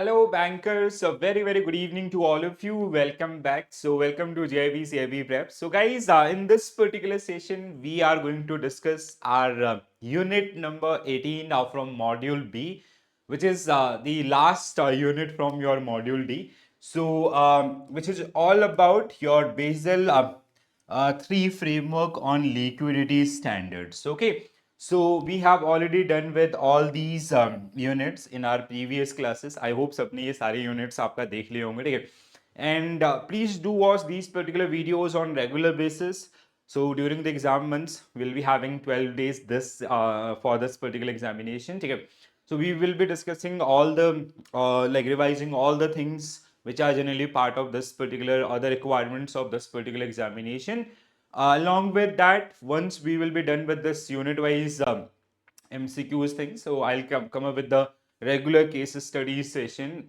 Hello, bankers. A very good evening to all of you. Welcome back. So, welcome to JIB CIB Prep. So, guys, in this particular session, we are going to discuss our unit number 18 from Module B, which is the last unit from your Module D. So, which is all about your Basel 3 framework on liquidity standards. Okay. So we have already done with all these units in our previous classes. I hope सबने ये सारे units आपका देख लिए होंगे, ठीक है? And please do watch these particular videos on regular basis. So during the exam months, we'll be having 12 days this for this particular examination, ठीक है? So we will be discussing all the like revising all the things which are generally part of this particular or the requirements of this particular examination. Along with that, once we will be done with this unit-wise MCQs thing, so I'll come up with the regular case study session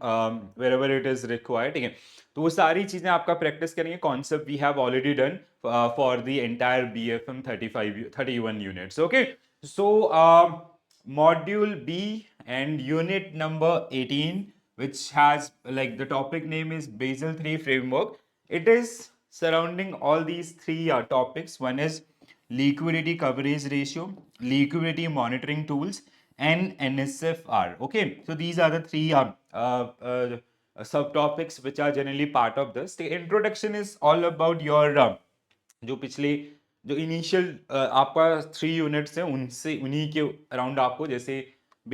wherever it is required. ठीक है, तो वो सारी चीजें आपका practice करेंगे. Concept we have already done for the entire BFM 31 units. Okay, so module B and unit number 18, which has like the topic name is Basel 3 framework. It is surrounding all these three topics. One is liquidity coverage ratio, liquidity monitoring tools, and NSFR. Okay, so these are the three subtopics which are generally part of this. The introduction is all about your जो पिछले जो initial आपका 3 units हैं उनसे उन्हीं के around आपको जैसे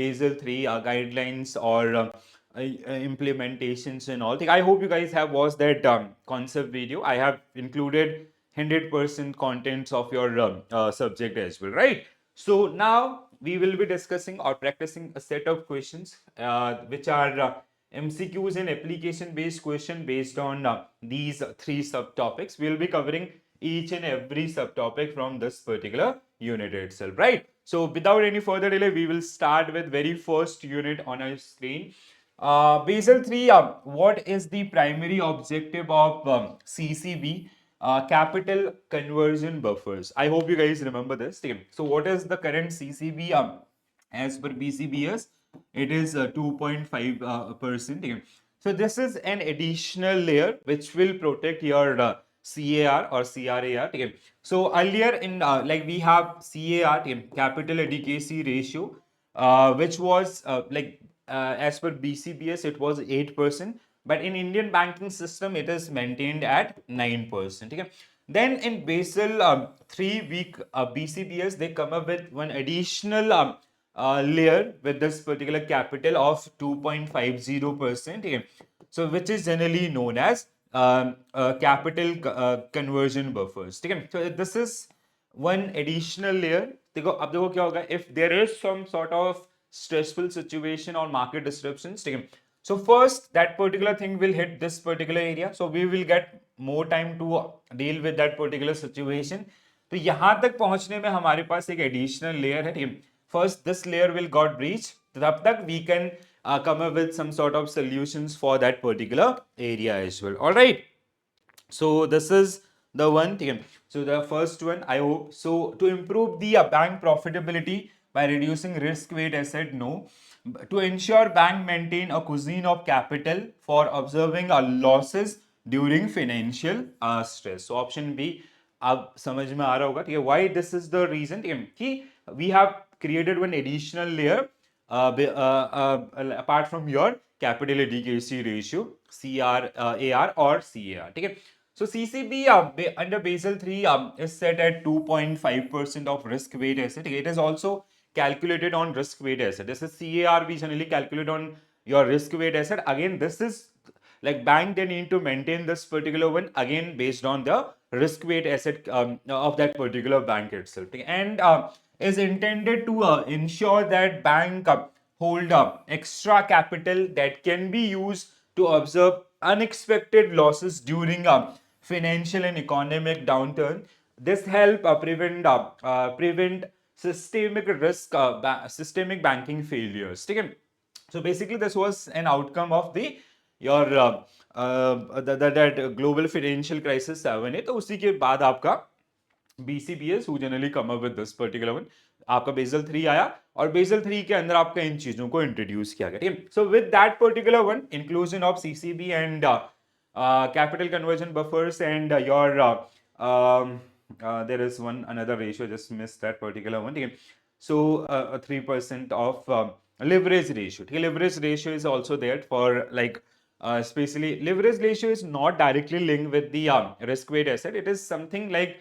बेसल 3 गाइडलाइंस और implementations and all. I hope you guys have watched that concept video. I have included 100% contents of your subject as well, right? So now we will be discussing or practicing a set of questions which are MCQs and application based question based on these three subtopics. We will be covering each and every subtopic from this particular unit itself, right? So without any further delay, we will start with very first unit on our screen. Basel 3, what is the primary objective of CCB? Capital conversion buffers. I hope you guys remember this. So what is the current CCB as per BCBS? It is 2.5%. So this is an additional layer which will protect your CAR or CRAR. So earlier in like we have CAR, capital adequacy ratio, which was as per BCBS it was 8%, but in Indian banking system it is maintained at 9%. Okay? Then in Basel 3 week BCBS they come up with one additional layer with this particular capital of 2.50%. Okay? So which is generally known as capital conversion buffers. Okay? So this is one additional layer. देखो अब देखो क्या होगा if there is some sort of stressful situation or market disruptions. ठीक है, so first that particular thing will hit this particular area, so we will get more time to deal with that particular situation. तो यहां तक पहुंचने में हमारे पास एक additional layer है. ठीक है, first this layer will got breached, तब तक we can come up with some sort of solutions for that particular area as well. All right, so this is the one thing. So the first one, I hope so, to improve the bank profitability by reducing risk weight asset, no. To ensure bank maintain a cushion of capital for observing losses during financial stress. So option B आप समझ में आ रहा होगा. ठीक है, why this is the reason कि we have created one additional layer apart from your capital adequacy ratio CR AR or CAR. ठीक है, so CCB under Basel 3 is set at 2.5% of risk weight asset. It is also calculated on risk weight asset. This is CAR, we generally calculate on your risk weight asset. Again, this is like bank they need to maintain this particular one again based on the risk weight asset of that particular bank itself, and is intended to ensure that bank hold up extra capital that can be used to absorb unexpected losses during a financial and economic downturn. This help prevent systemic risk systemic banking failures. Okay? So basically this was an outcome of the your that global financial crisis 7 है, तो उसी के बाद आपका BCBS who generally come up with this particular one. आपका basal 3 आया और basal 3 के अंदर आपका इन चीजों को इंट्रोड्यूस किया गया, ठीक है। So with that particular one, inclusion of CCB and capital conversion buffers and your there is one another ratio, just missed that particular one, okay. So 3% of leverage ratio, okay. Leverage ratio is also there for like especially leverage ratio is not directly linked with the risk weight asset. It is something like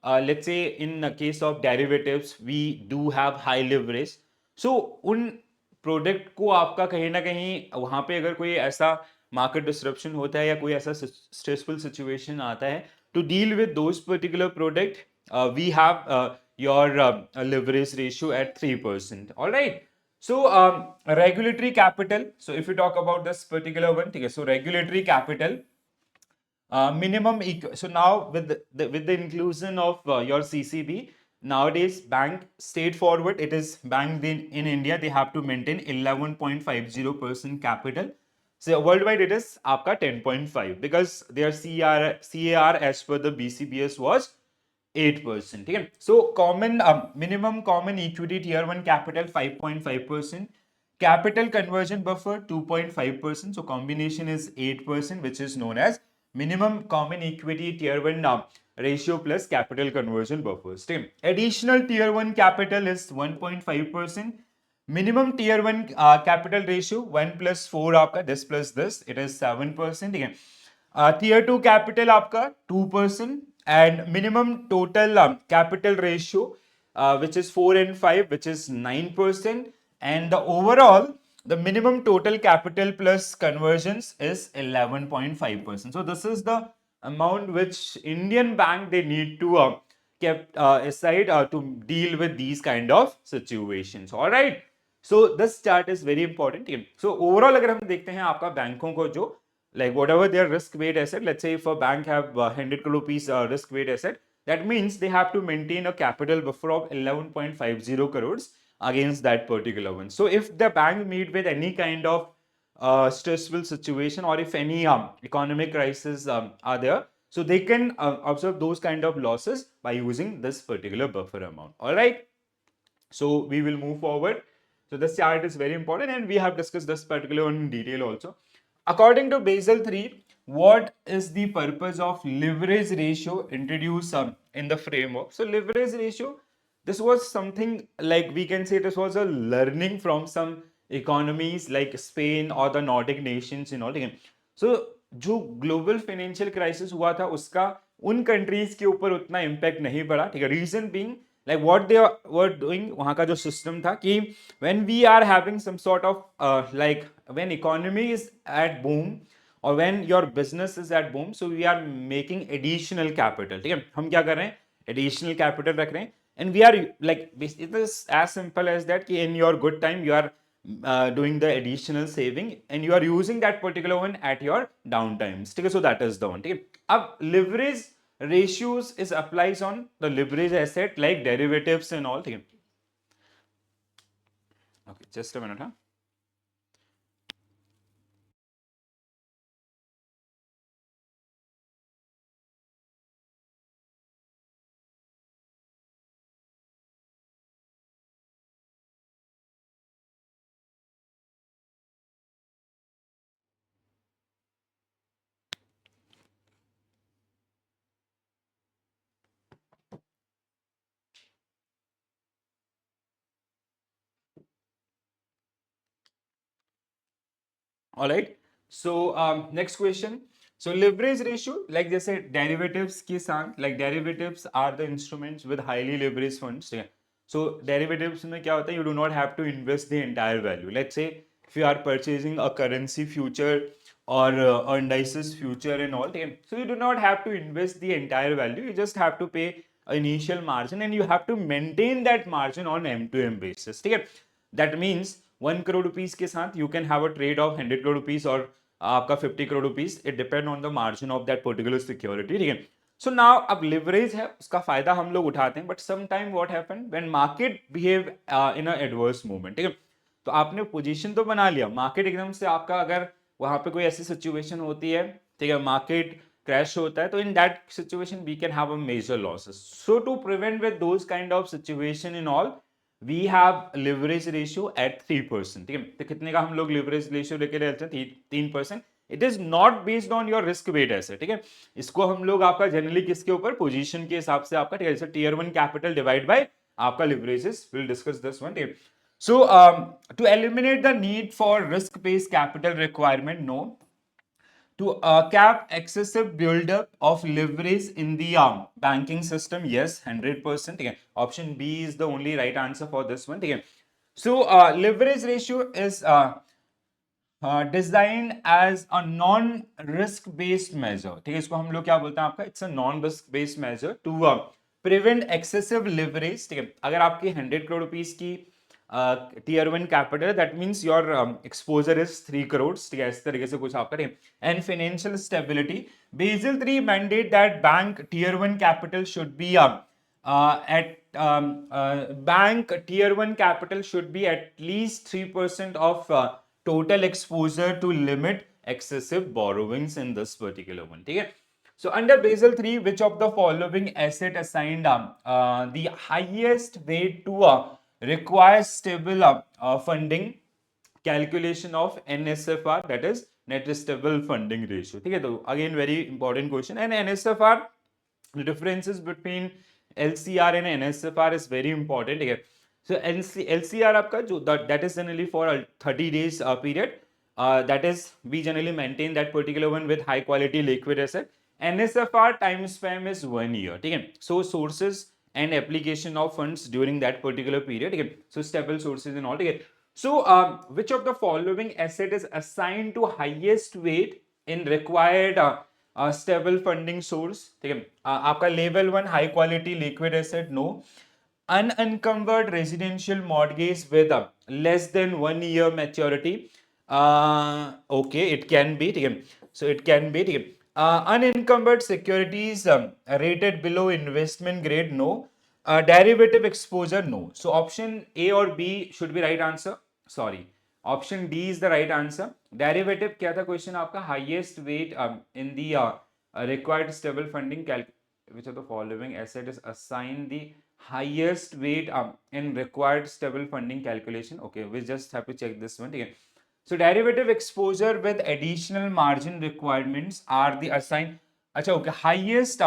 let's say in the case of derivatives we do have high leverage, so उन product को आपका कहीं ना कहीं वहां पे अगर कोई ऐसा मार्केट डिस्ट्रप्शन होता है या कोई ऐसा स्ट्रेसफुल सिचुएशन आता है, to deal with those particular product we have your leverage ratio at 3%. All right. So regulatory capital. So if you talk about this particular one, okay, so regulatory capital so now with the inclusion of your CCB, nowadays bank straightforward, it is bank in India, they have to maintain 11.50% capital. So worldwide it is आपका 10.5 because their CAR as per the BCBS was 8%, ठीक है। So common minimum common equity tier 1 capital 5.5%, capital conversion buffer 2.5%, so combination is 8%, which is known as minimum common equity tier 1 ratio plus capital conversion buffers, ठीक है। Additional tier 1 capital is 1.5%, minimum tier 1 capital ratio 1 plus 4 आपका this plus this, it is 7%, ठीक है। tier 2 capital आपका 2%, and minimum total capital ratio which is 4 and 5, which is 9%, and the overall the minimum total capital plus conversions is 11.5%. So this is the amount which Indian bank they need to kept aside to deal with these kind of situations. All right. So this chart is very important. So overall अगर हम देखते हैं आपका बैंकों को जो like whatever their risk weight asset, let's say if a bank have 100 crore rupees risk weight asset, that means they have to maintain a capital buffer of 11.50 crores against that particular one. So if the bank meet with any kind of stressful situation, or if any economic crisis are there, so they can absorb those kind of losses by using this particular buffer amount. All right. So we will move forward. So this chart is very important and we have discussed this particular one in detail also. According to Basel 3, what is the purpose of leverage ratio introduced in the framework? So leverage ratio, this was something like we can say this was a learning from some economies like Spain or the Nordic nations and all. So जो global financial crisis हुआ था उसका उन countries के ऊपर उतना impact नहीं पड़ा, ठीक है। Reason being like what they were doing, वहाँ का जो सिस्टम था कि when we are having some sort of like when economy is at boom or when your business is at boom, so we are making additional capital, ठीक है। हम क्या कर रहे हैं, additional capital रख रहे हैं, and we are like it is as simple as that कि in your good time you are doing the additional saving and you are using that particular one at your down times, ठीक है। So that is the one, ठीक है। अब leverage ratios is applies on the leverage asset like derivatives and all, ठीक है। Okay, just a minute, huh? All right. So next question. So leverage ratio, like जैसे derivatives के साथ, like derivatives are the instruments with highly leveraged funds. ठीक है? So derivatives में क्या होता है? You do not have to invest the entire value. Let's say if you are purchasing a currency future or indices future and all, ठीक है? So you do not have to invest the entire value. You just have to pay initial margin and you have to maintain that margin on M2M basis. ठीक है? That means 1 crore rupees के साथ you can have a trade of 100 crore rupees और आपका 50 crore rupees, it depend on the margin of that particular security, ठीक है। So now अब leverage है, उसका फायदा हम लोग उठाते हैं, but sometime what happen when market behave in a adverse movement, ठीक है। तो आपने पोजीशन तो बना लिया, मार्केट एकदम से आपका अगर वहां पे कोई ऐसी सिचुएशन होती है, ठीक है, मार्केट क्रैश होता है, तो in that situation we can have a major losses. So to prevent with those kind of situation in all, we have leverage ratio at 3%, ठीक है। तो कितने का हम लोग लिवरेज रेशियो लेके रहते हैं? 3%। It is not based on your risk wait ऐसे, ठीक है। इसको हम लोग आपका जनरली किसके ऊपर, पोजीशन के हिसाब से आपका, ठीक है, टीयर 1 कैपिटल डिवाइड बाय आपका leverages, will discuss this one, ठीक है। So, to eliminate the need for risk-based capital requirement, no. To cap excessive buildup of leverage in the banking system, yes, 100%. Okay. Option B is the only right answer for this one. Okay. So, leverage ratio is designed as a non-risk based measure. ठीक है, इसको हम लोग क्या बोलते हैं आपका, it's a non-risk based measure to prevent excessive leverage. ठीक है, अगर आपकी 100 करोड़ रुपीस की tier 1 capital, that means your exposure is 3 crore, ठीक है, इस तरीके से कुछ आप करें। And financial stability, Basel 3 mandate that bank tier 1 capital should be bank tier 1 capital should be at least 3% of total exposure to limit excessive borrowings in this particular one, ठीक है। So under Basel 3, which of the following asset assigned the highest weight to require stable funding calculation of NSFR, that is net stable funding ratio, ठीक है। तो again very important question, and NSFR, the differences between LCR and NSFR is very important, ठीक है। So LCR आपका जो that is generally for a 30 days period, that is we generally maintain that particular one with high quality liquid asset. NSFR time span is 1 year, ठीक है। So sources and application of funds during that particular period, ठीक है। So stable sources and all, ठीक है। So which of the following asset is assigned to highest weight in required stable funding source, ठीक है। आपका level 1 high quality liquid asset, no. Unencumbered residential mortgage with less than 1 year maturity, okay, it can be, ठीक है। So it can be, ठीक है। Unencumbered securities rated below investment grade, no. Derivative exposure, no. So option A और B should be right answer, sorry, option D is the right answer. Derivative क्या था question आपका, highest wait in the required stable funding which of the following asset is assigned the highest weight in required stable funding calculation, okay, we just have to check this one, okay। So derivative exposure with additional margin requirements are the assigned, अच्छा, okay, highest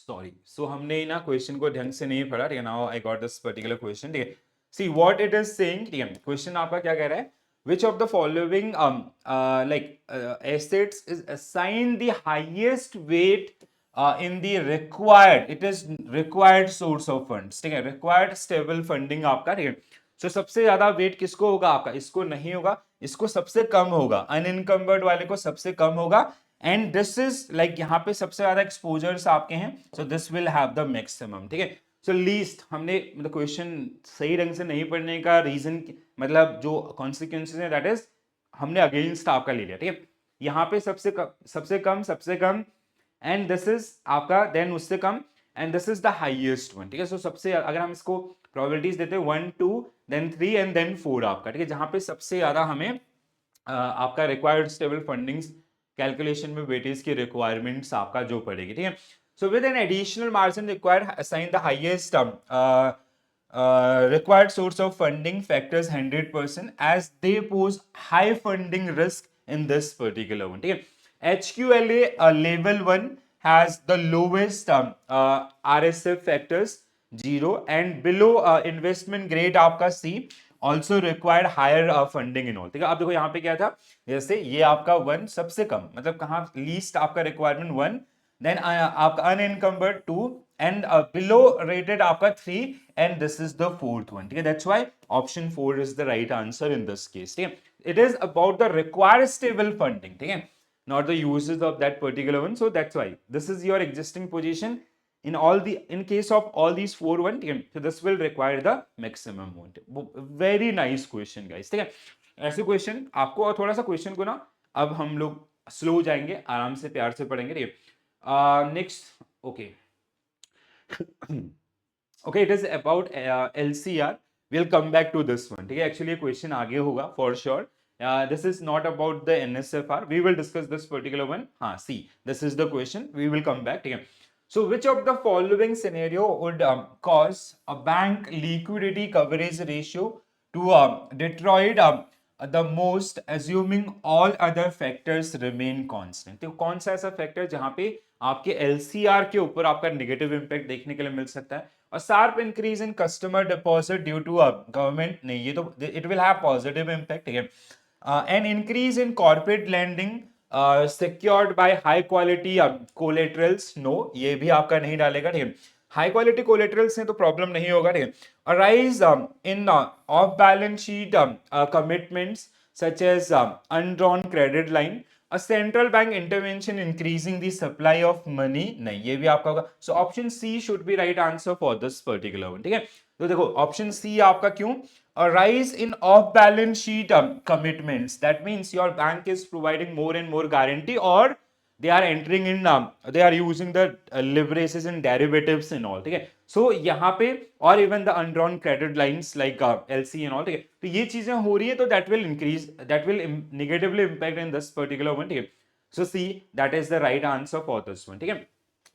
sorry, सो हमने ना question को ढंग से नहीं पढ़ा, ठीक है। Now I got this particular question, ठीक है। See what it is saying, ठीक है। क्वेश्चन आपका क्या कह रहा है, which of the following assets is assigned the highest weight in the required, it is required source of funds, ठीक है, required stable funding आपका, ठीक है। सो सबसे ज्यादा वेट किसको होगा आपका, इसको नहीं होगा, इसको सबसे कम होगा, अनइनकम्बर्ड वाले को सबसे कम होगा, एंड दिस इज लाइक यहाँ पे सबसे ज्यादा एक्सपोजर्स आपके हैं, so this will have the maximum, ठीक है। सो लीस्ट हमने मतलब क्वेश्चन सही ढंग से नहीं पढ़ने का रीजन, मतलब जो कॉन्सिक्वेंसेज है, दैट इज हमने अगेंस्ट आपका ले लिया, ठीक है। यहाँ पे सबसे कम, सबसे कम, एंड दिस इज आपका देन उससे कम, and this is the highest one, ठीक है। सो सबसे अगर हम इसको प्रोबेबिलिटीज देते हैं 1 2 देन 3 एंड देन 4 आपका, ठीक है, जहां पे सबसे ज्यादा हमें आपका रिक्वायर्ड स्टेबल फंडिंग्स कैलकुलेशन में वेटेज की रिक्वायरमेंट्स आपका जो पड़ेगी, ठीक है। So with an additional margin required assign the highest required source of funding factors 100% as they pose high funding risk in this particular one, ठीक है। HQLA level 1 has the lowest RSF factors 0 and below investment grade आपका C also required higher funding in all, ठीक है। अब देखो यहाँ पे क्या था, जैसे ये आपका 1 सबसे कम, मतलब कहाँ लीस्ट आपका रिक्वायरमेंट 1, देन आपका अनएनकम्बर्ड 2 एंड बिलो रेटेड आपका 3 and this is the fourth one, ठीक है। That's why option 4 is the right answer in this case, ठीक है। It is about the required stable funding, ठीक है, not the uses of that particular one, so that's why this is your existing position in case of all these 4 1, so this will require the maximum one। very nice question guys, ठीक है। ऐसे question आपको, और थोड़ा सा question को ना अब हम लोग स्लो जाएंगे, आराम से प्यार से पढ़ेंगे, ठीक है। Next, okay okay, it is about LCR, we'll come back to this one, ठीक है। एक्चुअली क्वेश्चन आगे होगा for sure, this is not about the NSFR, we will discuss this particular one, हाँ, see, this is the question, we will come back, ठीक है। So which of the following scenario would cause a bank liquidity coverage ratio to deteriorate the most, assuming all other factors remain constant? तो कौन सा ऐसा factor जहां पे आपके LCR के ऊपर आपका नेगेटिव इंपैक्ट देखने के लिए मिल सकता है? A sharp increase in customer deposit due to government, नहीं ये तो it will have positive impact, ठीक है. An increase in corporate lending secured by high quality collaterals, no ये भी आपका नहीं डालेगा, ठीक है. हाई क्वालिटी कोलेटरल्स से तो प्रॉब्लम नहीं होगा, ठीक है. Arise in of balance sheet commitments such as undrawn credit line, a central bank intervention increasing the supply of money, नहीं ये भी आपका होगा. So option C should be right answer for this particular one, ठीक है. तो देखो option C आपका क्यों, a rise in off balance sheet commitments, that means your bank is providing more and more guarantee, or they are entering in they are using the leverages and derivatives and all, ठीक है. सो यहाँ पे और even the undrawn credit lines like LC and all, ठीक है. तो ये चीजें हो रही है तो that will increase, that will negatively impact in this particular one, ठीक है. So see that is the right answer for this one, ठीक है.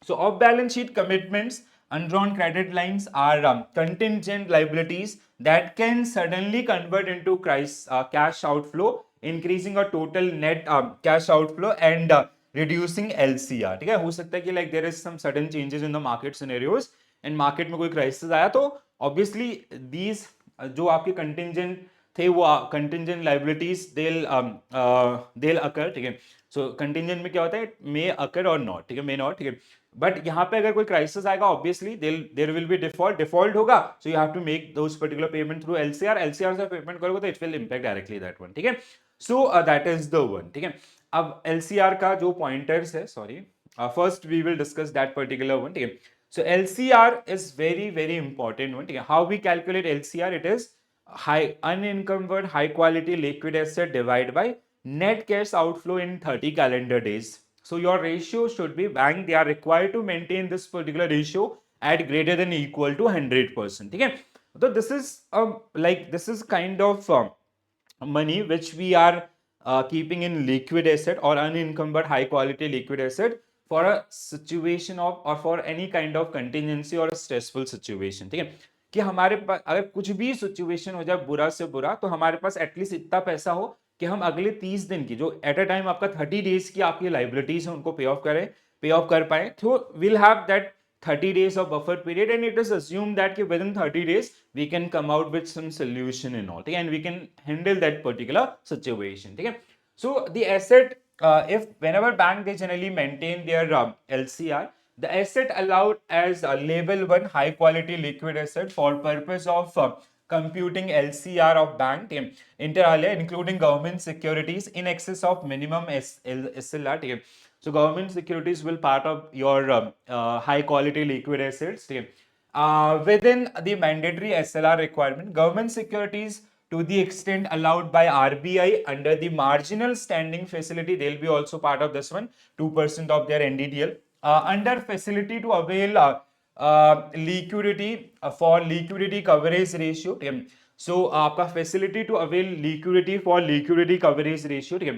So off-balance sheet commitments, undrawn credit lines are contingent liabilities that can suddenly convert into cash outflow, increasing a total net cash outflow and reducing LCR. ठीक है, हो सकता है कि like there is some sudden changes in the market scenarios and market में कोई crisis आया तो obviously these जो आपके contingent थे वो contingent liabilities they'll occur, ठीक है. सो कंटिंजेंट में क्या होता है, मे अकर और नॉट, ठीक है, मे नॉट, ठीक है. बट यहाँ पे अगर कोई क्राइसिस आएगा obviously there will be default होगा, so you have to make those particular payment through LCR से पेमेंट करोगे तो it will impact directly that one, ठीक है. So that is the one, ठीक है. अब एलसीआर का जो पॉइंटर्स है, sorry first we will discuss that particular one, ठीक है. So LCR is very very important one, ठीक है. How we calculate LCR, it is high unencumbered high quality liquid asset divided by net cash outflow in 30 calendar days. So your ratio should be, bank they are required to maintain this particular ratio at greater than equal to 100%, ठीक है. So this is like this is kind of money which we are keeping in liquid asset or unencumbered high quality liquid asset for a situation of or for any kind of contingency or a stressful situation, ठीक है. कि हमारे पास अगर कुछ भी situation हो जाए बुरा से बुरा तो हमारे पास एटलीस्ट इतना पैसा हो कि हम अगले 30 दिन की जो एट अ टाइम आपका 30 डेज की आपकी लाइबिलिटीज है उनको पे ऑफ कर पाए. तो will have that 30 days of buffer period and it is assumed that within 30 days we can come out with some solution and all, ठीक है, and we can handle that particular situation, ठीक है. So the asset if whenever bank they generally maintain their LCR, the asset allowed as a level 1 high quality liquid asset for purpose of computing LCR of bank inter alia including government securities in excess of minimum SLR, ठीक है. So government securities will part of your high quality liquid assets, ठीक है. Within the mandatory SLR requirement, government securities to the extent allowed by RBI under the marginal standing facility, they'll be also part of this one, 2% of their NDTL. Under facility to avail liquidity for liquidity coverage ratio, ठीक है. So आपका facility to avail liquidity for liquidity coverage ratio, ठीक है.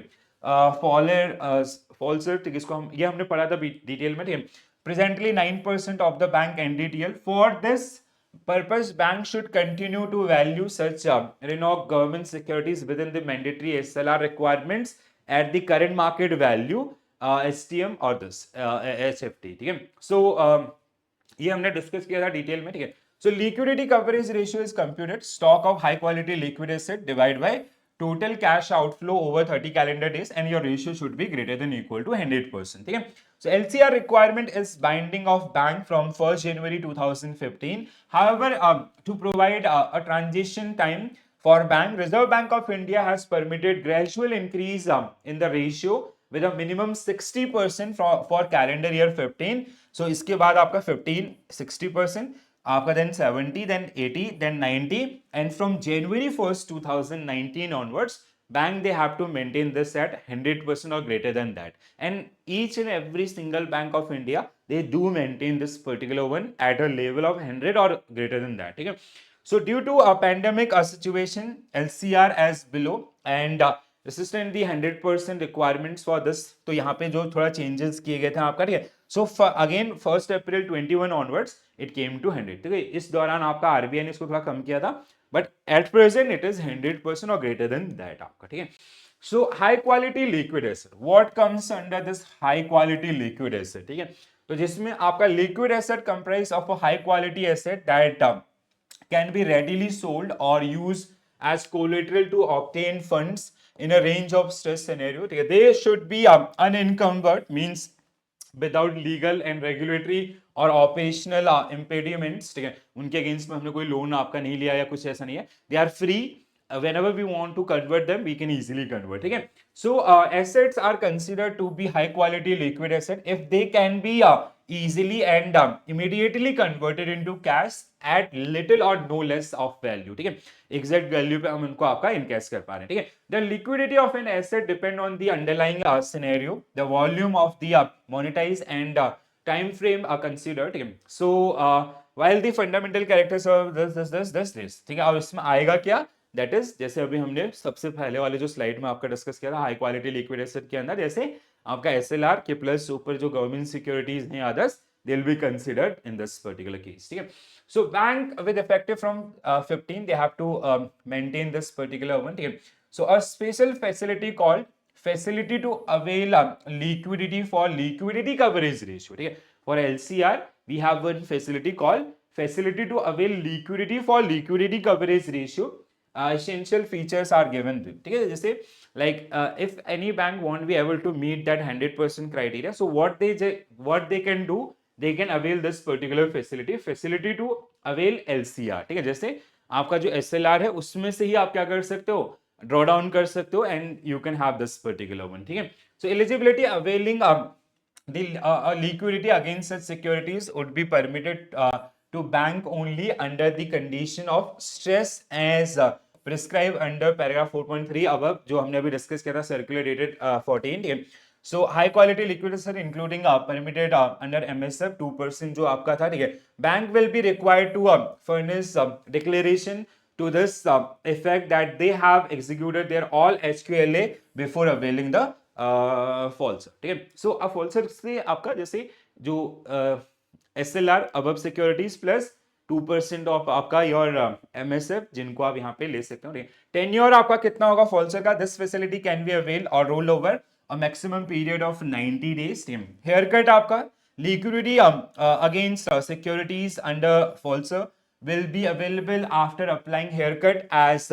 फॉल्सर, ठीक है, इसको हम ये हमने पढ़ा था डिटेल में, ठीक है. Presently 9% of the bank NDTL. For this purpose, bank should continue to value such government securities within the mandatory SLR requirements at the current market value, STM or this HFT, ठीक है. सो ये हमने discuss किया था detail में, ठीक है. So liquidity coverage ratio is computed stock of high quality liquid asset divide by total cash outflow over 30 calendar days and your ratio should be greater than equal to 100%, ठीक है. So LCR requirement is binding of bank from 1st January 2015. However, to provide a transition time for bank, Reserve Bank of India has permitted gradual increase in the ratio with a minimum 60% for calendar year 15. So इसके बाद आपका 15 60%, आपका then 70, then 80, then 90, and from January 1st 2019 onwards, bank they have to maintain this at 100% or greater than that, and each and every single bank of India they do maintain this particular one at a level of 100 or greater than that, ठीक है. So due to a pandemic situation, LCR as below and resistant the 100% requirements for this, तो यहाँ पे जो थोड़ा changes किए गए थे आपका, ठीक है. So again 1 April 21 onwards it came to 100, ठीक है। इस दौरान आपका आरबीआई ने इसको थोड़ा कम किया था, but at present it is 100% और ग्रेटर देन दैट आपका, ठीक है। So high quality liquid asset, what comes under this high quality liquid asset, ठीक है। तो जिसमें आपका liquid asset comprise of a high quality asset that can be readily sold or used as collateral to obtain funds in a range of stress scenario. They should be unencumbered, means without legal and regulatory और operational impediments, ठीक है। उनके against में हमने कोई loan आपका नहीं लिया या कुछ ऐसा नहीं है, they are free, whenever we want to convert them we can easily convert, ठीक है। So assets are considered to be high quality liquid asset if they can be easily and immediately converted into cash at little or no less of value, ठीक है। Exact value पे हम उनको आपका encash कर पा रहे हैं, ठीक है। The liquidity of an asset depend on the underlying scenario, the volume of the monetize and time frame are considered, ठीक है। सो while the fundamental characters of this, ठीक है। अब इसमें आएगा क्या, दैट इज जैसे अभी हमने सबसे पहले वाले जो स्लाइड में आपका डिस्कस किया था हाई क्वालिटी लिक्विड एसेट के अंदर, जैसे आपका एसएलआर के प्लस ऊपर जो गवर्नमेंट सिक्योरिटीज हैं others, they will be considered in this particular case, ठीक है। So bank with effective from 15 they have to maintain this particular one, ठीक है। So a special facility called facility to avail liquidity for liquidity coverage ratio, ठीक है। For LCR we have one facility called facility to avail liquidity for liquidity coverage ratio. Essential features are given, ठीक है। जैसे like if any bank won't be able to meet that 100% criteria, so what they can do, they can avail this particular facility to avail LCR, ठीक है। जैसे आपका जो SLR है उसमें से ही आप क्या कर सकते हो, ड्रॉ डाउन कर सकते हो and you can have this particular one, ठीक है। So eligibility availing the liquidity against such securities would be permitted to bank only under the condition of stress as prescribed under paragraph 4.3 above, जो हमने अभी discuss किया था circular dated 14, ठीक है। So high quality liquidity sir including permitted under MSF 2% जो आपका था, ठीक है। Bank will be required to furnish declaration to this effect that they have executed their all HQLA before availing the फॉल्सर, ठीक है। सो अब फॉल्सर से आपका जैसे जो SLR above securities plus 2% of आपका योर MSF जिनको आप यहाँ पे ले सकते हो, ठीक है। टेन्योर आपका कितना होगा फॉल्सर का, this facility can be avail और roll over a maximum period of 90 days, ठीक है। हेयर कट आपका liquidity against securities under falser will be available after applying haircut as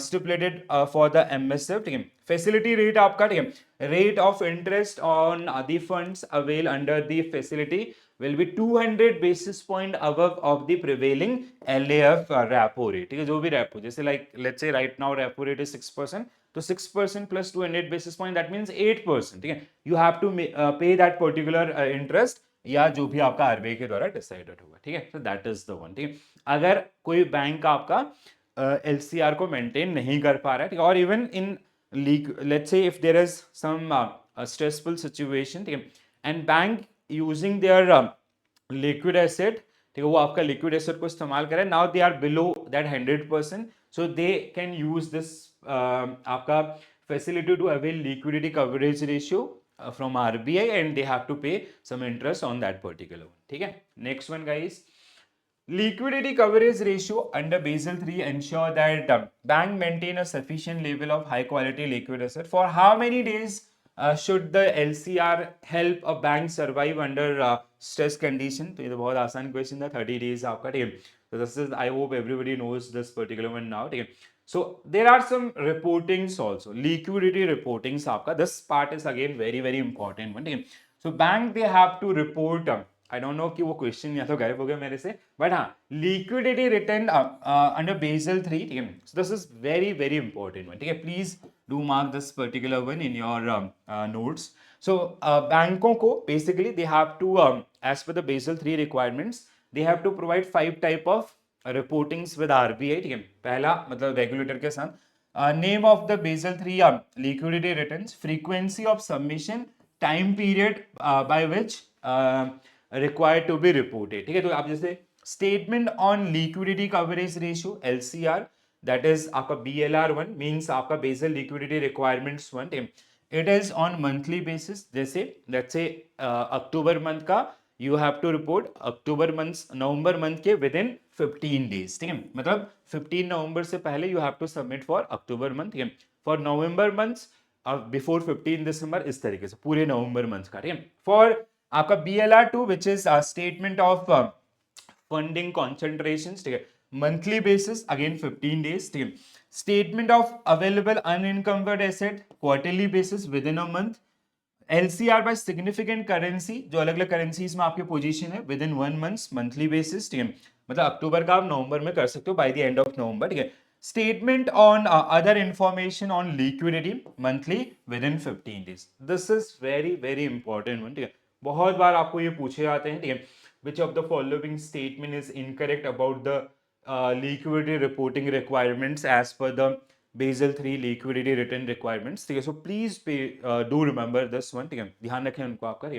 stipulated for the MSF, ठीक है। फैसिलिटी रेट आपका, ठीक है, rate of interest on the funds avail under the facility will be 200 basis point above of the prevailing LAF repo rate, ठीक है। जो भी repo, जैसे like let's say right now repo rate is 6%, तो 6% plus 200 basis point that means 8%, ठीक है। You have to pay that particular interest या जो भी आपका आरबीआई के द्वारा डिसाइडेड होगा, ठीक है। So that is the one, ठीक है। अगर कोई बैंक आपका LCR को मेंटेन नहीं कर पा रहा है, ठीक है, और even in let's say if there is some stressful situation, ठीक है, and bank using their liquid asset, ठीक है, वो आपका liquid asset को इस्तेमाल करें, now they are below that 100%, so they can use this आपका facility to avail liquidity coverage ratio from RBI and they have to pay some interest on that particular one, ठीक है। next one guys, liquidity coverage ratio under Basel III ensure that bank maintain a sufficient level of high quality liquid asset. For how many days should the LCR help a bank survive under stress condition? तो ये तो बहुत आसान question था, 30 days आपका, ठीक है। So this is, I hope everybody knows this particular one now, ठीक है। So there are some reportings also, liquidity reportings आपका, this part is again very important one, ठीक है। So bank they have to report I don't know कि वो question या तो गायब हो गया मेरे से, बट हाँ, लिक्विडिटी रिटर्न अंडर बेसल 3, ठीक है। So this is very important one, ठीक है। Please do mark this particular one in your notes. So बैंकों को basically they have to as per the Basel 3 requirements they have to provide 5 type of reportings with RBI, ठीक है। पहला मतलब regulator के साथ, name of the Basel 3 liquidity returns, frequency of submission, time period by which required to be reported, ठीक है। तो आप जैसे statement on liquidity coverage ratio LCR, that is आपका BLR 1 मींस आपका Basel liquidity requirements 1, it is on monthly basis. जैसे let's say October month का you have to report October month, November month के विद इन 15 डेज, ठीक है, मतलब 15 नवंबर से पहले you have to submit for October month, ठीक है, for November month before 15 December, इस तरीके से पूरे नवंबर मंथ का, ठीक है। फॉर आपका BLR 2 which is statement of funding concentration, ठीक है, मंथली बेसिस अगेन 15 डेज, ठीक है। Statement of available unencumbered asset quarterly basis within a month. LCR by significant currency, जो अलग अलग करेंसीज में आपकी पोजीशन है, within 1 month monthly basis, ठीक है, मतलब अक्टूबर का आप नवंबर में कर सकते हो by the end of November, ठीक है। Statement on other information on liquidity monthly with in 15 days. This is very very important one, ठीक है, बहुत बार आपको ये पूछे जाते हैं, ठीक है, which of the following statement is incorrect about the liquidity reporting requirements as per the Basel 3 liquidity return requirements, ठीक है। So please do remember this one, ठीक है, ध्यान रखें उनको आपका।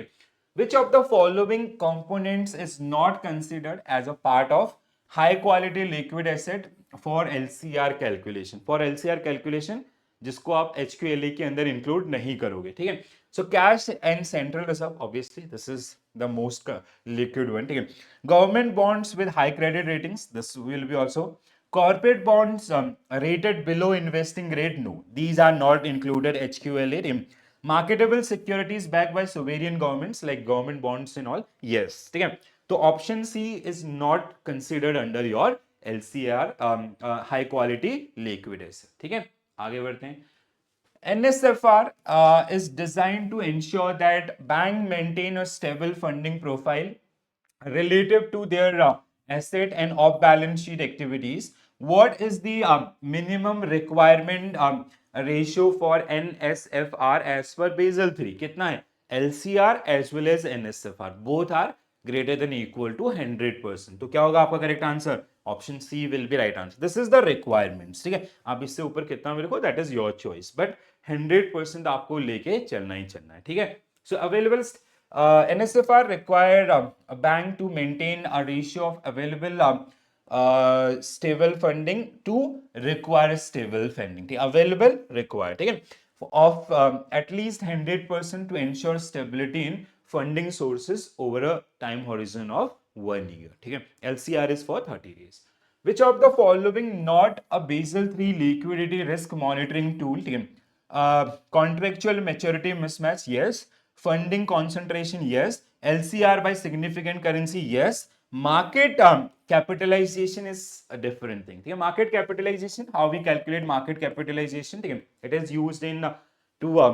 Which of the following components is not considered as a part of high quality liquid asset for LCR calculation? For LCR calculation जिसको आप HQLA के अंदर इंक्लूड नहीं करोगे, ठीक है। So cash and central reserve, obviously this is the most liquid one, ठीक है। Government bonds with high credit ratings, this will be also. corporate bonds rated below investing grade, no, these are not included HQLA. Marketable securities backed by sovereign governments like government bonds and all, yes, ठीक है। तो option C is not considered under your LCR high quality liquid asset, ठीक है। आगे बढ़ते हैं। NSFR is designed to ensure that bank maintain a stable funding profile relative to their asset and off-balance sheet activities. What is the minimum requirement ratio for NSFR as per Basel 3? कितना है? LCR as well as NSFR both are greater than equal to 100%. तो क्या होगा आपका correct answer? Option C will be right answer. This is the requirements, ठीक है। आप इससे ऊपर कितना भी लिखो that is your choice, but 100% आपको लेके चलना ही चलना है, ठीक है। So available NSFR require a bank to maintain a ratio of available stable funding to require stable funding, ठीक है, available required, ठीक है, of at least 100% to ensure stability in funding sources over a time horizon of 1 year, ठीक है। LCR is for 30 days. Which of the following not a Basel 3 liquidity risk monitoring tool, ठीक है। Contractual maturity mismatch, yes. Funding concentration, yes. LCR by significant currency, yes. Market capitalization is a different thing, ठीक है। Market capitalization, how we calculate market capitalization, ठीक है, it is used in to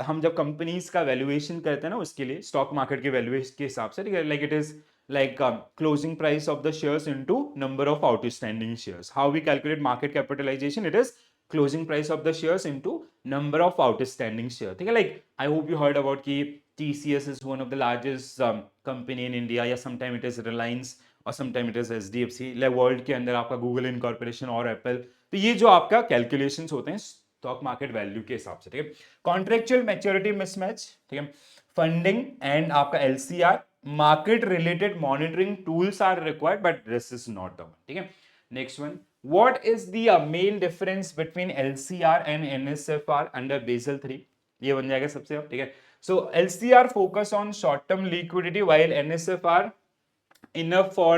हम जब companies का valuation करते हैं ना, उसके लिए स्टॉक मार्केट के वैल्यूएशन के हिसाब से, ठीक है, like it is like closing price of the shares into number of outstanding shares. How we calculate market capitalization? It is closing price of the shares into number of outstanding shares. ठीक है, like I hope you heard about कि TCS is one of the largest company in India, या sometime it is Reliance और sometime it is HDFC. like world के अंदर आपका Google Incorporation और Apple, तो ये जो आपका calculations होते हैं स्टॉक मार्केट वैल्यू के हिसाब से, ठीक है। कॉन्ट्रेक्चुअल मैच्योरिटी मिसमैच, ठीक है, फंडिंग एंड आपका LCR, market related monitoring tools are required but this is not the one, ठीक है। next one, what is the main difference between LCR and NSFR under Basel 3? ये बन जाएगा सबसे अब, ठीक है। so LCR focus on short term liquidity while NSFR enough for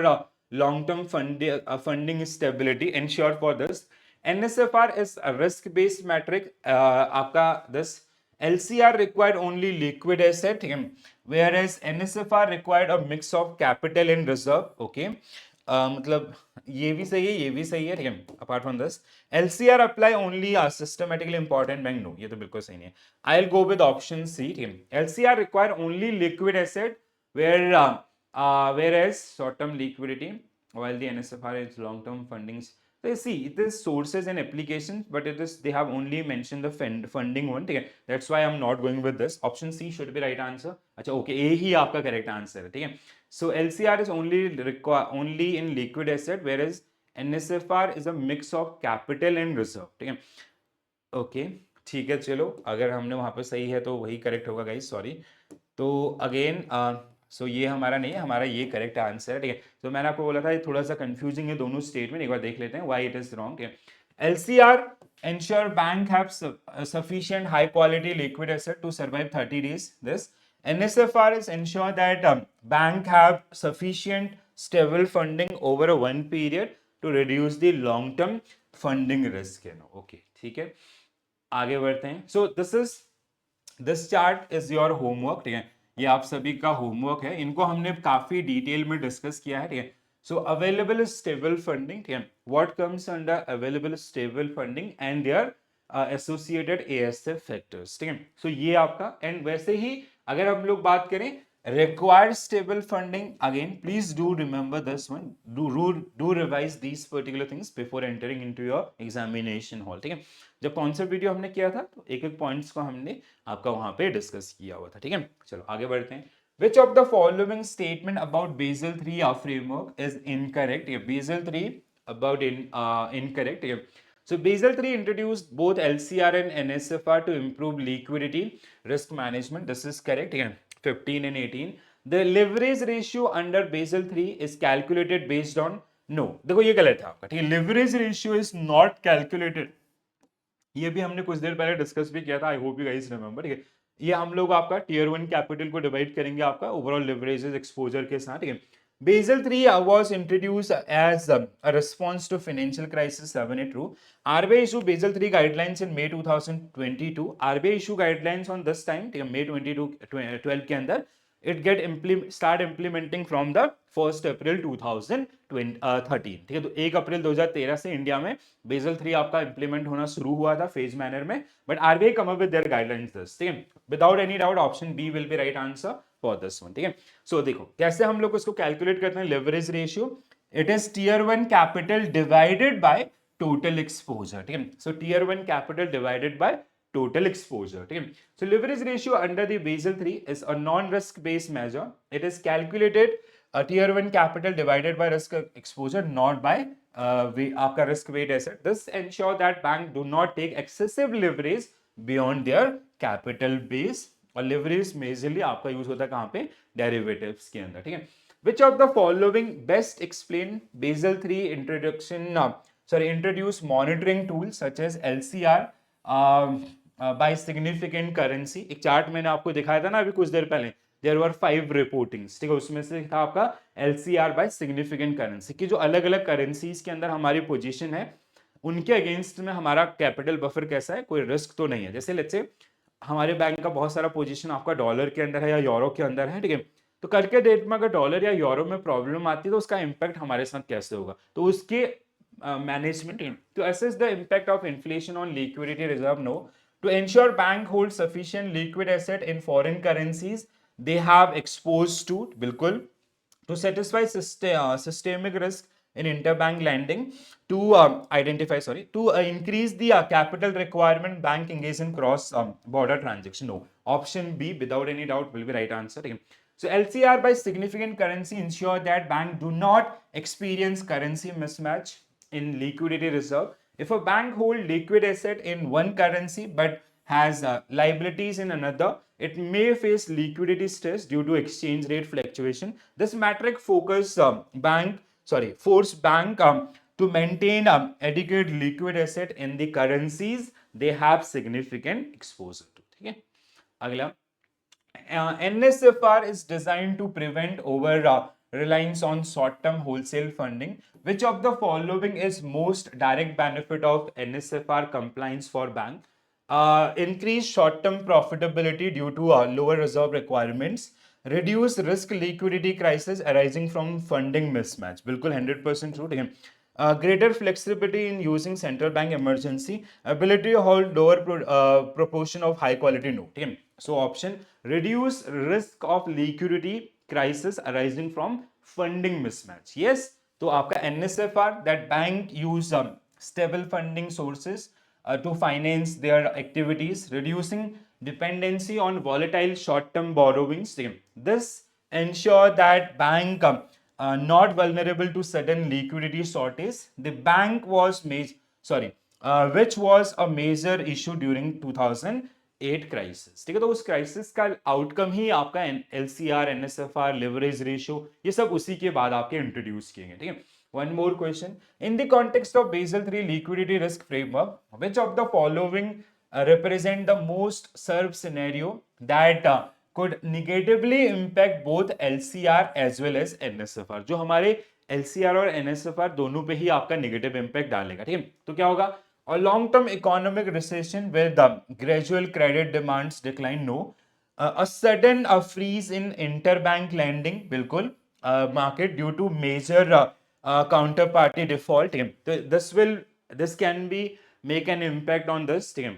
long term funding stability. Ensure for this NSFR is a risk based metric, आपका this LCR required only liquid asset, ठीक है, whereas NSFR required a mix of capital and reserve, okay. मतलब ये भी सही है, ये भी सही है, ठीक है। Apart from this LCR apply only systematically important bank, no, ये तो बिल्कुल सही नहीं है। I will go with option C, ठीक है। LCR require only liquid asset whereas short-term liquidity, while the NSFR is long-term fundings. So you see, it is sources and applications, but it is they have only mentioned the funding one. ठीक है, that's why I'm not going with this. Option C should be right answer. अच्छा, okay, A ही आपका correct answer है, ठीक है। So LCR is only in liquid asset, whereas NSFR is a mix of capital and reserve, ठीक है। Okay, ठीक है, चलो, अगर हमने वहां पे सही है तो वही करेक्ट होगा गाइस, सॉरी। तो अगेन सो ये हमारा नहीं है, हमारा ये करेक्ट आंसर है, ठीक है। तो मैंने आपको बोला था ये थोड़ा सा कंफ्यूजिंग है दोनों स्टेटमेंट, एक बार देख लेते हैं why it is wrong. LCR ensure bank have sufficient high quality liquid asset to survive 30 days. This NSFR is ensure that bank have sufficient stable funding over a one period to reduce the long term funding risk. Okay, ठीक है, आगे बढ़ते हैं. So this chart is your homework. ठीक है, ये आप सभी का होमवर्क है. इनको हमने काफी डिटेल में डिस्कस किया है. ठीक है, सो अवेलेबल स्टेबल फंडिंग. ठीक है, what comes under available stable funding and their associated ASF factors. ठीक है, सो ये आपका. एंड वैसे ही अगर हम लोग बात करें required stable funding, again please do remember this one, do revise these particular things before entering into your examination hall. ठीक है, जब कॉन्सेप्ट वीडियो हमने किया था तो एक एक पॉइंट्स को हमने आपका वहां पे डिस्कस किया हुआ था. ठीक है, चलो आगे बढ़ते हैं. Which of the following statement about Basel 3 framework is incorrect? Basel 3 about incorrect. So Basel 3 introduced both LCR and NSFR to improve liquidity risk management. This is correct. 15 and 18. The leverage ratio under Basel 3 is calculated based on no. देखो ये गलत है आपका. ठीक है, leverage ratio is not calculated. ये भी हमने कुछ देर पहले डिस्कस भी किया था. I hope you guys remember. ठीक है, ये हम लोग आपका टीयर 1 कैपिटल को डिवाइड करेंगे आपका ओवरऑल लिवरेजेस एक्सपोजर के साथ. ठीक है, Basel 3 was introduced as a response to financial crisis 782. RBI issued Basel 3 guidelines in May 2022. RBI issue guidelines on this time, May 2012 के अंदर. It get start implementing from the 1st April 2013. ठीक है, तो 1 अप्रैल 2013 से इंडिया में basal 3 आपका implement होना शुरू हुआ था फेज मैनर में. But RBI come up with their guidelines this. ठीक है, without any doubt option B will be right answer for this one. ठीक है, सो देखो कैसे हम लोग इसको कैलकुलेट करते हैं. Leverage ratio, it is tier 1 capital divided by total exposure. ठीक है, so tier 1 capital divided by total exposure. ठीक है, so leverage ratio under the Basel 3 is a non-risk based measure. It is calculated tier 1 capital divided by risk exposure, not by आपका risk weight asset. This ensure that bank do not take excessive leverage beyond their capital base. और leverage majorly आपका use होता है कहाँ पे, derivatives के अंदर. ठीक है, which of the following best explain Basel 3 introduce monitoring tools such as LCR by significant currency. एक चार्ट मैंने आपको दिखाया था ना अभी कुछ देर पहले. There were 5 reportings. ठीक है, उसमें से था आपका एलसीआर बाय सिग्निफिकेंट करेंसी की जो अलग अलग करेंसीज के अंदर हमारी पोजीशन है उनके अगेंस्ट में हमारा कैपिटल बफर कैसा है, कोई रिस्क तो नहीं है. जैसे लेट्स से हमारे बैंक का बहुत सारा पोजीशन आपका डॉलर के अंदर है या यूरो के अंदर है. ठीक है, तो कल के डेट में अगर डॉलर या यूरो में प्रॉब्लम आती है तो उसका इंपैक्ट हमारे साथ कैसे होगा. तो उसके management to assess the impact of inflation on liquidity reserve. No, to ensure bank holds sufficient liquid asset in foreign currencies they have exposed to. बिल्कुल, to satisfy systemic risk in interbank lending, to increase the capital requirement bank engage in cross border transaction. No, option B without any doubt will be right answer. Okay. So LCR by significant currency ensure that bank do not experience currency mismatch in liquidity reserve. If a bank hold liquid asset in one currency but has liabilities in another, it may face liquidity stress due to exchange rate fluctuation. This metric force bank to maintain adequate liquid asset in the currencies they have significant exposure to. ठीक है, अगला NSFR is designed to prevent over reliance on short-term wholesale funding. Which of the following is most direct benefit of NSFR compliance for bank? Increase short-term profitability due to lower reserve requirements. Reduce risk liquidity crisis arising from funding mismatch. बिल्कुल 100% true. ठीक है. Greater flexibility in using central bank emergency. Ability to hold lower proportion of high quality note. ठीक है. So option reduce risk of liquidity crisis arising from funding mismatch. Yes, तो आपका NSFR that bank use stable funding sources to finance their activities, reducing dependency on volatile short-term borrowings. This ensure that bank not vulnerable to sudden liquidity shortage. The bank was which was a major issue during 2008 crisis. ठीक है, तो उस crisis का outcome ही आपका LCR, NSFR, leverage ratio ये सब उसी के बाद आपके इंट्रोड्यूस किए गए. ठीक है, One more question. In the context of Basel III liquidity risk framework, which of the following represent the most served scenario that could negatively impact both LCR as well as NSFR? जो हमारे LCR और NSFR दोनों पे ही आपका negative impact डालेगा, ठीक है? तो क्या होगा? A long-term economic recession where the gradual credit demands decline, no. A sudden freeze in interbank lending, बिल्कुल. Market due to major counterparty default, ठीक है? तो this can be make an impact on this, ठीक है?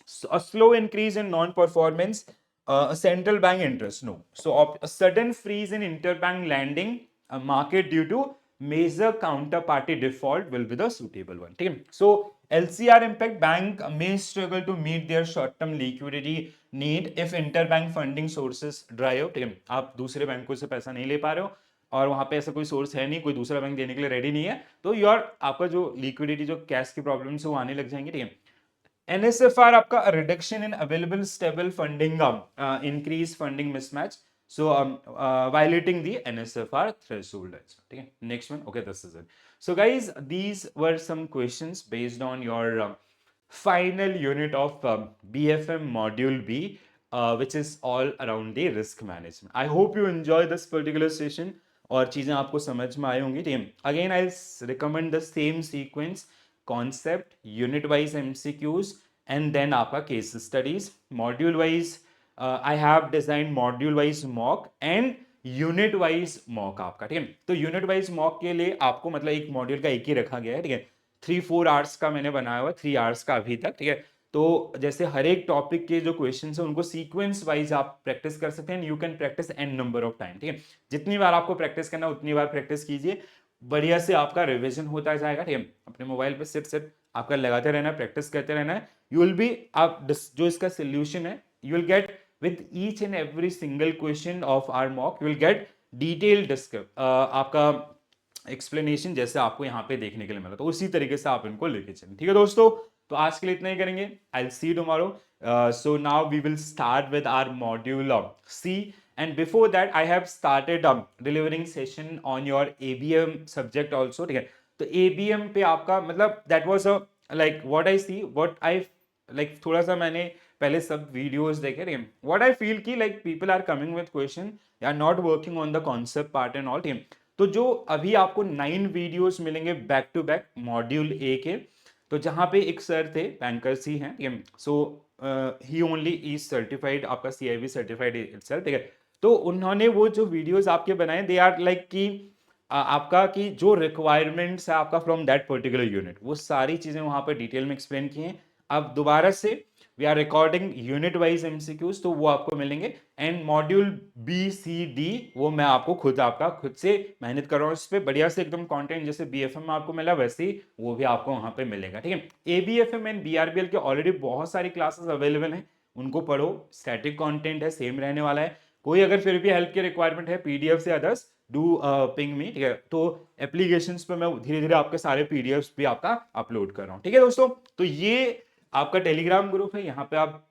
So a slow increase in non-performance, a central bank interest, no. So a sudden freeze in interbank lending, a market due to major counterparty default will be the suitable one. ठीक है? So LCR impact, bank may struggle to meet their short-term liquidity need if interbank funding sources dry up. ठीक है? आप दूसरे बैंकों से पैसा नहीं ले पा रहे हो और वहां पे ऐसा कोई सोर्स है नहीं, कोई दूसरा बैंक देने के लिए रेडी नहीं है, तो योर आपका जो लिक्विडिटी, जो कैश की प्रॉब्लम है वो आने लग जाएंगे, ठीक है? NSFR आपका reduction in available stable funding, increase funding mismatch, so violating the NSFR threshold. ठीक है? Next one. Okay, this is it. So guys, these were some questions based on your final unit of BFM module B, which is all around the risk management. I hope you enjoy this particular session और चीजें आपको समझ में आई होंगी, ठीक है? Again, I'll recommend the same sequence: concept, unit wise MCQs, and then आपका case studies. Module wise I have designed module wise mock and unit wise mock आपका, ठीक है? तो यूनिट वाइज मॉक के लिए आपको मतलब एक मॉड्यूल का एक ही रखा गया है, ठीक है? 3-4 आवर्स का मैंने बनाया हुआ, 3 आवर्स का अभी तक, ठीक है? तो जैसे हर एक टॉपिक के जो क्वेश्चन है उनको सीक्वेंस वाइज आप प्रैक्टिस कर सकते हैं. You can practice an number of time, ठीक है? जितनी बार आपको प्रैक्टिस करना उतनी बार प्रैक्टिस कीजिए, बढ़िया से आपका रिवीजन होता जाएगा, ठीक है? अपने मोबाइल पे सिर्फ आपका लगाते रहना है, प्रैक्टिस करते रहना है. यू विल बी, आप जो इसका सोल्यूशन है, you will get with each and every single question of our mock, you will get detailed आपका explanation जैसे आपको यहाँ पे देखने के लिए मिला, तो उसी तरीके से आप इनको लेके चलें, ठीक है दोस्तों? तो आज के लिए इतना ही करेंगे. I'll see you tomorrow. So now we will start with our module C, and before that I have started delivering session on your ABM subject also, ठीक है? तो ABM पे आपका मतलब that was a like what I see, what I like, थोड़ा सा मैंने पहले सब वीडियोस देखे, ठीक है? व्हाट आई फील की like people are coming with question, they are not working on the concept part and all, ठीक है? तो जो अभी आपको 9 वीडियोस मिलेंगे back to back module A के, तो जहां पे एक सर थे, बैंकर्स ही हैं, ठीक है? सो ही ओनली इज सर्टिफाइड, आपका CIB सर्टिफाइड इटसेल्फ, ठीक है? तो उन्होंने वो जो वीडियोस आपके बनाए, दे आर लाइक कि आपका कि जो रिक्वायरमेंट्स है आपका फ्रॉम दैट पर्टिकुलर यूनिट, वो सारी चीजें वहां पर डिटेल में एक्सप्लेन की हैं. अब दोबारा से we are recording unit wise MCQs, तो वो आपको मिलेंगे. एंड मॉड्यूल BCD वो मैं आपको खुद से मेहनत कर रहा हूँ इस पे, बढ़िया से एकदम कंटेंट जैसे BFM में आपको मिला वैसे ही वो भी आपको वहां पे मिलेगा, ठीक है? ABFM एंड BRBL के ऑलरेडी बहुत सारी क्लासेस अवेलेबल हैं, उनको पढ़ो. स्टैटिक कंटेंट है, सेम रहने वाला है. कोई अगर फिर भी हेल्प की रिक्वायरमेंट है PDF से अदर्स, डू पिंग मी, ठीक है? तो एप्लीकेशंस पे मैं धीरे धीरे आपके सारे PDFs भी आपका अपलोड कर रहा हूँ, ठीक है दोस्तों? तो ये आपका टेलीग्राम ग्रुप है, यहाँ पे आप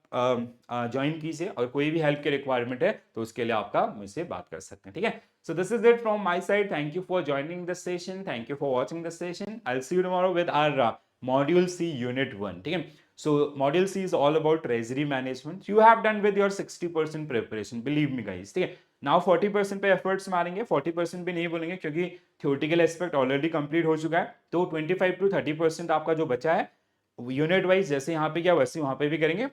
ज्वाइन कीजिए और कोई भी हेल्प की रिक्वायरमेंट है तो उसके लिए आपका मुझसे बात कर सकते हैं, ठीक है? So this is it from my side. Thank you for joining this session, thank you for watching this session. I will see you tomorrow with our module C unit 1, ठीक है? So module C is all about treasury management. You have done with your 60% preparation, believe me guys, ठीक है? Now 40% पे efforts मारेंगे, 40% भी नहीं बोलेंगे क्योंकि theoretical aspect already complete हो चुका है. तो 25 to 30% आपका जो बचा है यूनिट वाइज जैसे यहाँ पे क्या वैसे वहां पे भी करेंगे.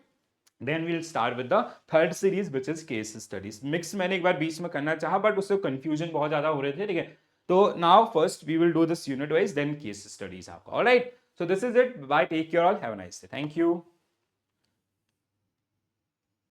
Then we'll start with the third series which is case studies. Mix मैंने एक बार बीच में करना चाहा बट उससे कंफ्यूजन बहुत ज्यादा हो रहे थे, ठीक है? तो now first we will do this unit wise, then case studies आपका. Alright, so this is it. Bye, take care all, have a nice day. Thank you.